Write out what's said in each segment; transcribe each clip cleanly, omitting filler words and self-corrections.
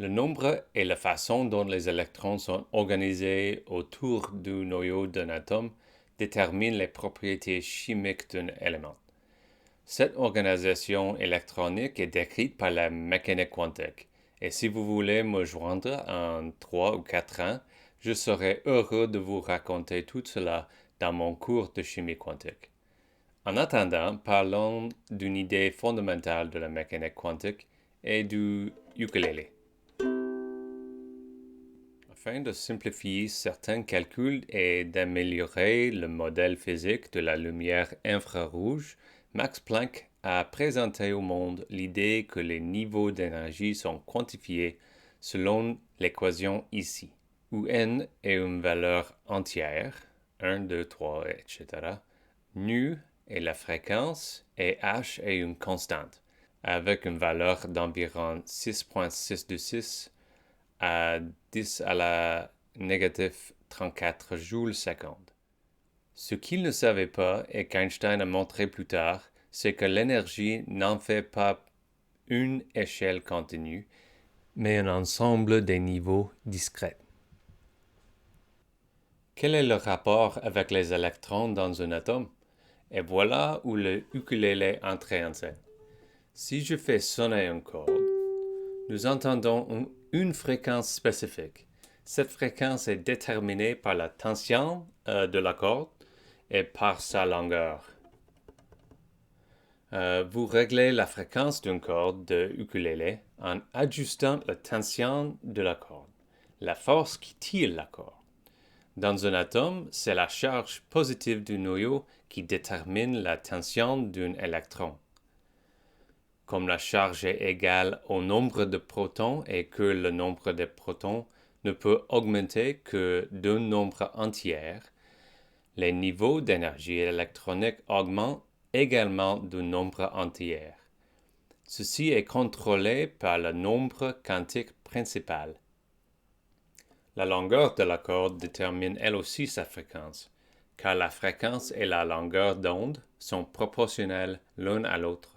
Le nombre et la façon dont les électrons sont organisés autour du noyau d'un atome déterminent les propriétés chimiques d'un élément. Cette organisation électronique est décrite par la mécanique quantique. Et si vous voulez me joindre en 3 ou 4 ans, je serai heureux de vous raconter tout cela dans mon cours de chimie quantique. En attendant, parlons d'une idée fondamentale de la mécanique quantique et du ukulélé. Afin de simplifier certains calculs et d'améliorer le modèle physique de la lumière infrarouge, Max Planck a présenté au monde l'idée que les niveaux d'énergie sont quantifiés selon l'équation ici, où n est une valeur entière, 1, 2, 3, etc., nu est la fréquence et h est une constante, avec une valeur d'environ 6,626 à 10 à la négative 34 joules seconde. Ce qu'il ne savait pas et qu'Einstein a montré plus tard, c'est que l'énergie n'en fait pas une échelle continue, mais un ensemble des niveaux discrets. Quel est le rapport avec les électrons dans un atome? Et voilà où le ukulélé entre en scène. Si je fais sonner une corde, nous entendons une fréquence spécifique. Cette fréquence est déterminée par la tension de la corde et par sa longueur. Vous réglez la fréquence d'une corde de ukulélé en ajustant la tension de la corde, la force qui tire la corde. Dans un atome, c'est la charge positive du noyau qui détermine la tension d'un électron. Comme la charge est égale au nombre de protons et que le nombre de protons ne peut augmenter que d'un nombre entier, les niveaux d'énergie électronique augmentent également d'un nombre entier. Ceci est contrôlé par le nombre quantique principal. La longueur de la corde détermine elle aussi sa fréquence, car la fréquence et la longueur d'onde sont proportionnelles l'un à l'autre.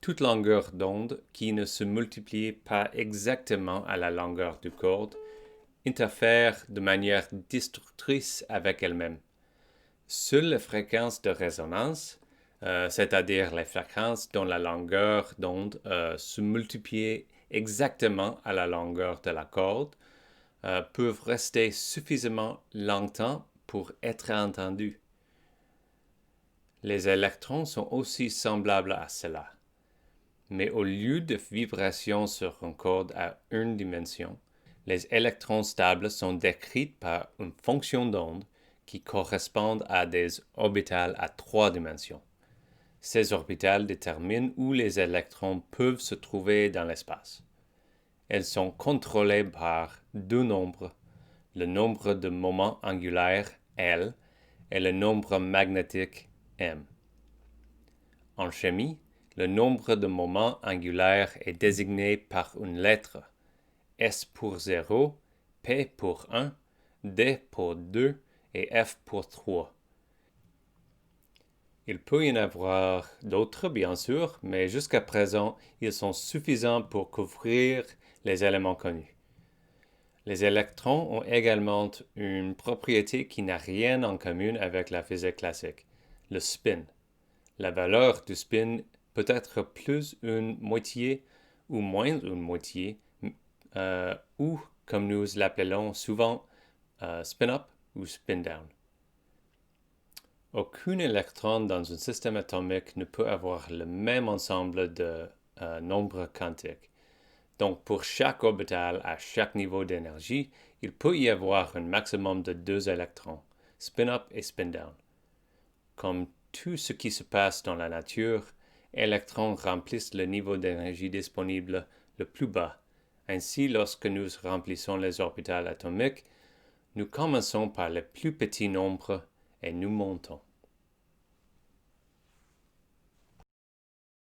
Toute longueur d'onde qui ne se multiplie pas exactement à la longueur du corde interfère de manière destructrice avec elle-même. Seules les fréquences de résonance, c'est-à-dire les fréquences dont la longueur d'onde se multiplie exactement à la longueur de la corde, peuvent rester suffisamment longtemps pour être entendues. Les électrons sont aussi semblables à cela. Mais au lieu de vibrations sur une corde à une dimension, les électrons stables sont décrits par une fonction d'onde qui correspond à des orbitales à 3 dimensions. Ces orbitales déterminent où les électrons peuvent se trouver dans l'espace. Elles sont contrôlées par deux nombres, le nombre de moments angulaires L et le nombre magnétique M. En chimie, le nombre de moments angulaires est désigné par une lettre, S pour 0, P pour 1, D pour 2 et F pour 3. Il peut y en avoir d'autres, bien sûr, mais jusqu'à présent, ils sont suffisants pour couvrir les éléments connus. Les électrons ont également une propriété qui n'a rien en commun avec la physique classique, le spin. La valeur du spin peut être plus une moitié ou moins une moitié, ou, comme nous l'appelons souvent, spin-up ou spin-down. Aucun électron dans un système atomique ne peut avoir le même ensemble de nombres quantiques. Donc, pour chaque orbital à chaque niveau d'énergie, il peut y avoir un maximum de 2 électrons, spin-up et spin-down. Comme tout ce qui se passe dans la nature, électrons remplissent le niveau d'énergie disponible le plus bas. Ainsi, lorsque nous remplissons les orbitales atomiques, nous commençons par le plus petit nombre et nous montons.